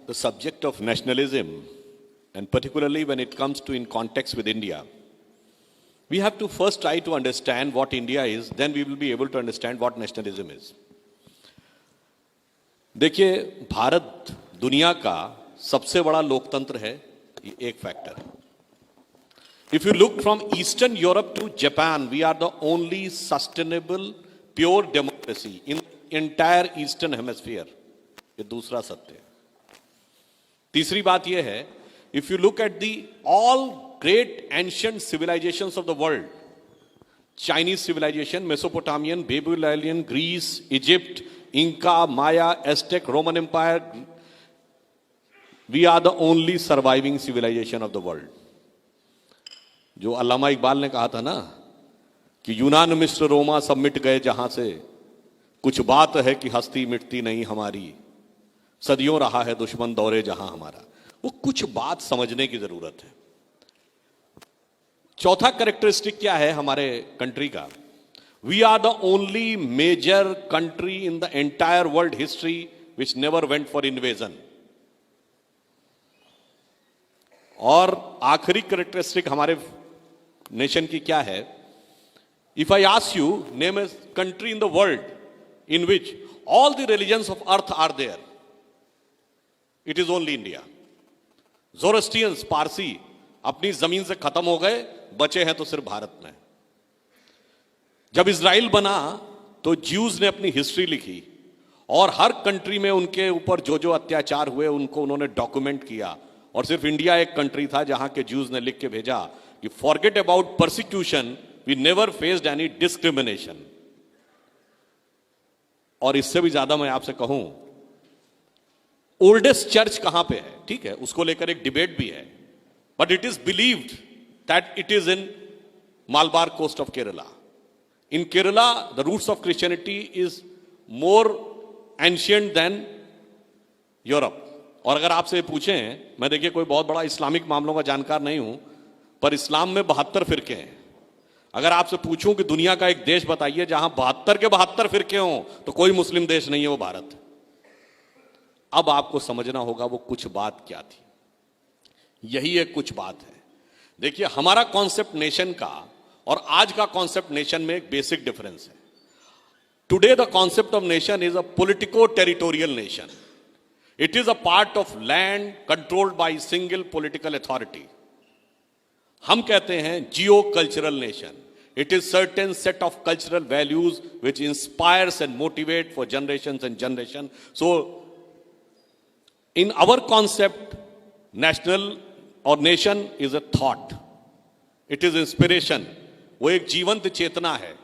the subject of nationalism, and particularly when it comes to in context with India, we have to first try to understand what India is, then we will be able to understand what nationalism is. देखिए, भारत दुनिया का सबसे बड़ा लोकतंत्र है, ये एक factor है. If you look from Eastern Europe to Japan, we are the only sustainable, pure democracy in the entire Eastern Hemisphere. ये दूसरा सत्य है. तीसरी बात ये है, if you look at the all great ancient civilizations of the world, Chinese civilization, Mesopotamian, Babylonian, Greece, Egypt, Inca, Maya, Aztec, Roman Empire, we are the only surviving civilization of the world. जो अल्लामा इकबाल ने कहा था ना कि यूनान, मिस्र, रोमा सब मिट गए जहां से, कुछ बात है कि हस्ती मिटती नहीं हमारी, सदियों रहा है दुश्मन दौरे जहां हमारा. वो कुछ बात समझने की जरूरत है. चौथा कैरेक्टरिस्टिक क्या है हमारे कंट्री का? We are the only major country in the entire world history which never went for invasion. और आखिरी कैरेक्टरिस्टिक हमारे नेशन की क्या है? If I ask you, name a country in the world in which all the religions of earth are there, it is only India. Zoroastrians, Parsi अपनी जमीन से खत्म हो गए, बचे हैं तो सिर्फ भारत में. जब इजराइल बना तो ज्यूज ने अपनी हिस्ट्री लिखी और हर कंट्री में उनके ऊपर जो जो अत्याचार हुए उनको उन्होंने डॉक्यूमेंट किया. और सिर्फ इंडिया एक कंट्री था जहां के ज्यूज ने लिख के भेजा कि forget about persecution, we never faced any discrimination. और इससे भी ज्यादा मैं आपसे कहूं, ओल्डेस्ट चर्च कहां पे है? ठीक है, उसको लेकर एक डिबेट भी है, but it is believed that it is in Malabar coast of Kerala. In Kerala the roots of Christianity is more ancient than Europe. और अगर आपसे पूछें, मैं देखिए कोई बहुत बड़ा इस्लामिक मामलों का जानकार नहीं हूं, पर इस्लाम में 72 फिरके हैं. अगर आपसे पूछूं कि दुनिया का एक देश बताइए जहां 72 के 72 फिरके हों, तो कोई मुस्लिम देश नहीं है, वो भारत है. अब आपको समझना होगा वो कुछ बात क्या थी. यही एक कुछ बात है. देखिए, हमारा कॉन्सेप्ट नेशन का और आज का कॉन्सेप्ट नेशन में एक बेसिक डिफरेंस है. Today the concept of nation is a politico territorial nation. It is a part of land controlled by single political authority. हम कहते हैं geo cultural nation. It is certain set of cultural values which inspires and motivate for generations and generation. So, in our concept, national or nation is a thought. It is inspiration. वो एक जीवंत चेतना है.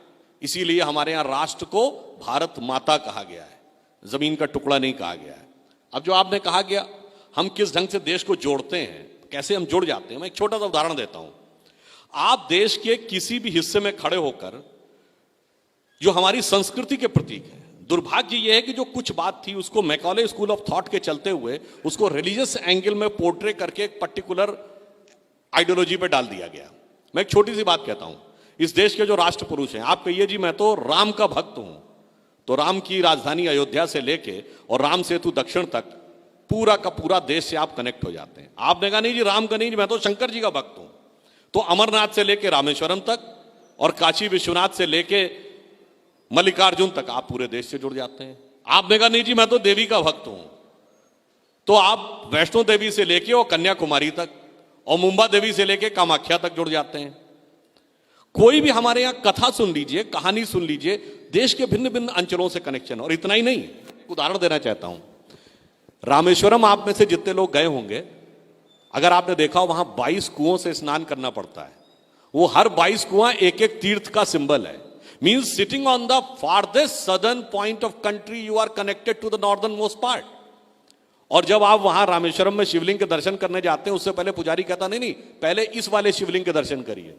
इसीलिए हमारे यहाँ राष्ट्र को भारत माता कहा गया है, जमीन का टुकड़ा नहीं कहा गया है. अब जो आपने कहा गया, हम किस ढंग से देश को जोड़ते हैं, कैसे हम जुड़ जाते हैं, मैं एक छोटा सा उदाहरण देता हूं. आप देश के किसी भी हिस्से में खड़े होकर, जो हमारी संस्कृति के प्रतीक है, दुर्भाग्य यह है कि जो कुछ बात थी उसको मैकॉले स्कूल ऑफ थॉट के चलते हुए उसको रिलीजियस एंगल में पोर्ट्रे करके एक पर्टिकुलर आइडियोलॉजी पे डाल दिया गया. मैं एक छोटी सी बात कहता हूं. इस देश के जो राष्ट्र पुरुष हैं, आप कहिए जी मैं तो राम का भक्त हूं, तो राम की राजधानी अयोध्या से लेके और राम सेतु दक्षिण तक पूरा का पूरा देश से आप कनेक्ट हो जाते हैं. आपने कहा नहीं जी राम का नहीं, मैं तो शंकर जी का भक्त हूं, तो अमरनाथ से लेके रामेश्वरम तक और काशी विश्वनाथ से लेके मल्लिकार्जुन तक आप पूरे देश से जुड़ जाते हैं. आपने कहा नहीं जी मैं तो देवी का भक्त हूं, तो आप वैष्णो देवी से लेके और कन्याकुमारी तक और मुंबा देवी से लेके कामाख्या तक जुड़ जाते हैं. कोई भी हमारे यहां कथा सुन लीजिए, कहानी सुन लीजिए, देश के भिन्न भिन्न अंचलों से कनेक्शन. और इतना ही नहीं, एक उदाहरण देना चाहता हूं. रामेश्वरम आप में से जितने लोग गए होंगे, अगर आपने देखा हो वहां 22 कुओं से स्नान करना पड़ता है. वो हर 22 कुआं एक एक तीर्थ का सिंबल है. Means sitting on the farthest southern point of country you are connected to the northern most part. और जब आप वहां रामेश्वरम में शिवलिंग के दर्शन करने जाते हैं, उससे पहले पुजारी कहता नहीं नहीं पहले इस वाले शिवलिंग के दर्शन करिए.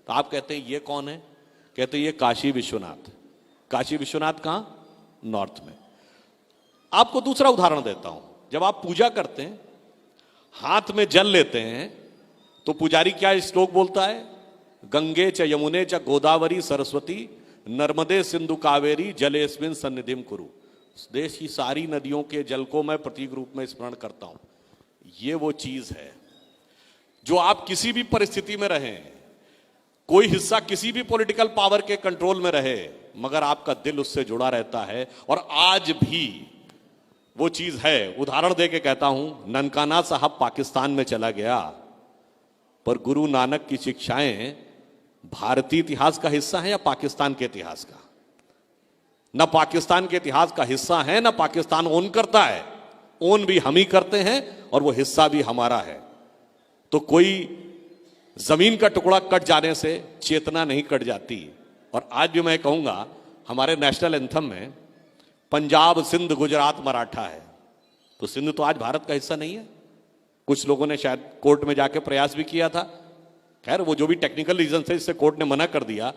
तो आप कहते हैं ये कौन है? कहते हैं ये काशी विश्वनाथ. काशी विश्वनाथ कहां? नॉर्थ में. आपको दूसरा उदाहरण देता हूं. जब आप पूजा करते हैं, हाथ में जल लेते हैं, तो पुजारी क्या श्लोक बोलता है? गंगे च यमुने च गोदावरी सरस्वती नर्मदे सिंधु कावेरी जलेस्मिन सन्निधिम कुरु. देश की सारी नदियों के जल को मैं प्रतीक रूप में स्मरण करता हूं. ये वो चीज है जो आप किसी भी परिस्थिति में रहें, कोई हिस्सा किसी भी पॉलिटिकल पावर के कंट्रोल में रहे, मगर आपका दिल उससे जुड़ा रहता है। और आज भी वो चीज है। उदाहरण दे के कहता हूं, ननकाना साहब पाकिस्तान में चला गया, पर गुरु नानक की शिक्षाएं भारतीय इतिहास का हिस्सा है या पाकिस्तान के इतिहास का? न पाकिस्तान के इतिहास का हिस्सा है, न पाकिस्तान ओन करता है। ओन भी हम ही करते हैं और वो हिस्सा भी हमारा है। तो कोई जमीन का टुकड़ा कट जाने से चेतना नहीं कट जाती। और आज भी मैं कहूंगा, हमारे नेशनल एंथम में पंजाब, सिंध, गुजरात, मराठा है, तो सिंध तो आज भारत का हिस्सा नहीं है। कुछ लोगों ने शायद कोर्ट में जाके प्रयास भी किया था, खैर वो जो भी टेक्निकल रीजन से इससे कोर्ट ने मना कर दिया।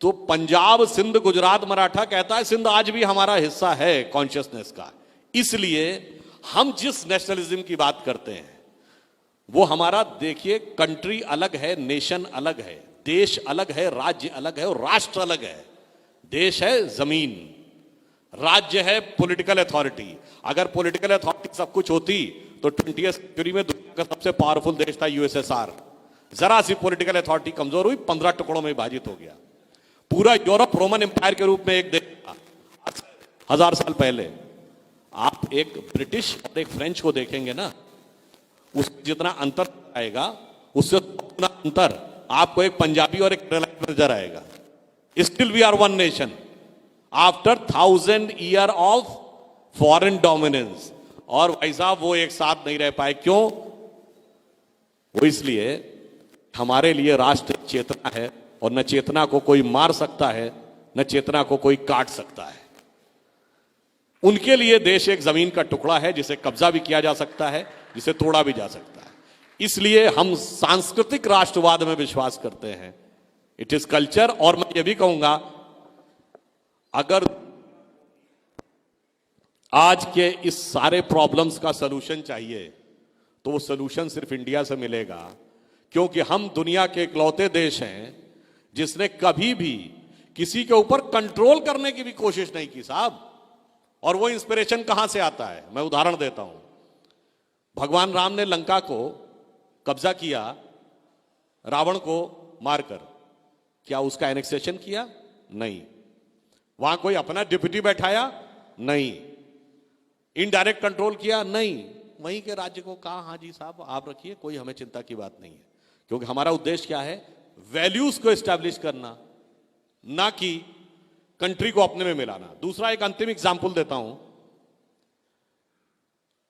तो पंजाब, सिंध, गुजरात, मराठा कहता है सिंध आज भी हमारा हिस्सा है कॉन्शियसनेस का। इसलिए हम जिस नेशनलिज्म की बात करते हैं वो हमारा, देखिए, कंट्री अलग है, नेशन अलग है, देश अलग है, राज्य अलग है और राष्ट्र अलग है। देश है जमीन, राज्य है पॉलिटिकल अथॉरिटी। अगर पॉलिटिकल अथॉरिटी सब कुछ होती तो 20वीं सेंचुरी में दुनिया का सबसे पावरफुल देश था यूएसएसआर। जरा सी पॉलिटिकल अथॉरिटी कमजोर हुई, 15 टुकड़ों में विभाजित हो गया। पूरा यूरोप रोमन एम्पायर के रूप में एक देश था 1000 साल पहले। आप एक ब्रिटिश और एक फ्रेंच को देखेंगे ना, उसमें जितना अंतर आएगा उससे उतना अंतर आपको एक पंजाबी और एक केरला नजर आएगा। Still we are one nation after 1000 year of foreign dominance. और भाई साहब वो एक साथ नहीं रह पाए, क्यों? वो इसलिए हमारे लिए राष्ट्र चेतना है और न चेतना को कोई मार सकता है, न चेतना को कोई काट सकता है। उनके लिए देश एक जमीन का टुकड़ा है जिसे कब्जा भी किया जा सकता है, जिसे तोड़ा भी जा सकता है। इसलिए हम सांस्कृतिक राष्ट्रवाद में विश्वास करते हैं। It is culture. और मैं ये भी कहूंगा, अगर आज के इस सारे प्रॉब्लम्स का सलूशन चाहिए तो वो सलूशन सिर्फ इंडिया से मिलेगा, क्योंकि हम दुनिया के इकलौते देश हैं जिसने कभी भी किसी के ऊपर कंट्रोल करने की भी कोशिश नहीं की साहब। और वो इंस्पिरेशन कहां से आता है? मैं उदाहरण देता हूं। भगवान राम ने लंका को कब्जा किया रावण को मारकर, क्या उसका एनेक्सेशन किया? नहीं। वहां कोई अपना डिप्यूटी बैठाया? नहीं। इनडायरेक्ट कंट्रोल किया? नहीं। वहीं के राज्य को कहा हाँ जी साहब आप रखिए, कोई हमें चिंता की बात नहीं है। क्योंकि हमारा उद्देश्य क्या है? वैल्यूज को एस्टैब्लिश करना, ना कि कंट्री को अपने में मिलाना। दूसरा एक अंतिम एग्जाम्पल देता हूं।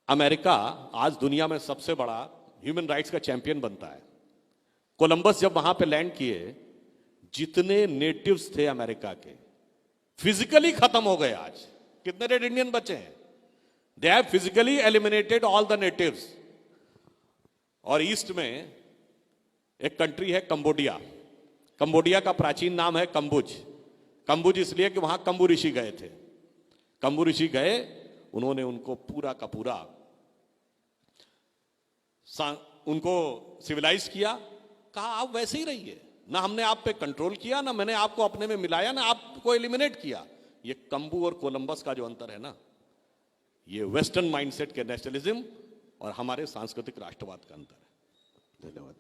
अमेरिका आज दुनिया में सबसे बड़ा ह्यूमन राइट्स का चैंपियन बनता है। कोलंबस जब वहां पे लैंड किए, जितने नेटिव्स थे अमेरिका के फिजिकली खत्म हो गए। आज कितने रेड इंडियन बचे हैं? They have physically eliminated all the natives. और ईस्ट में एक कंट्री है कंबोडिया। कंबोडिया का प्राचीन नाम है कंबुज। कंबुज इसलिए कि वहां कंबु ऋषि गए थे। कंबु ऋषि गए, उन्होंने उनको पूरा का पूरा उनको सिविलाइज किया। कहा आप वैसे ही रहिए, ना हमने आप पे कंट्रोल किया, ना मैंने आपको अपने में मिलाया, ना आपको एलिमिनेट किया। ये कंबु और कोलंबस का जो अंतर है ना, ये वेस्टर्न माइंडसेट के नेशनलिज्म और हमारे सांस्कृतिक राष्ट्रवाद का अंतर है। धन्यवाद।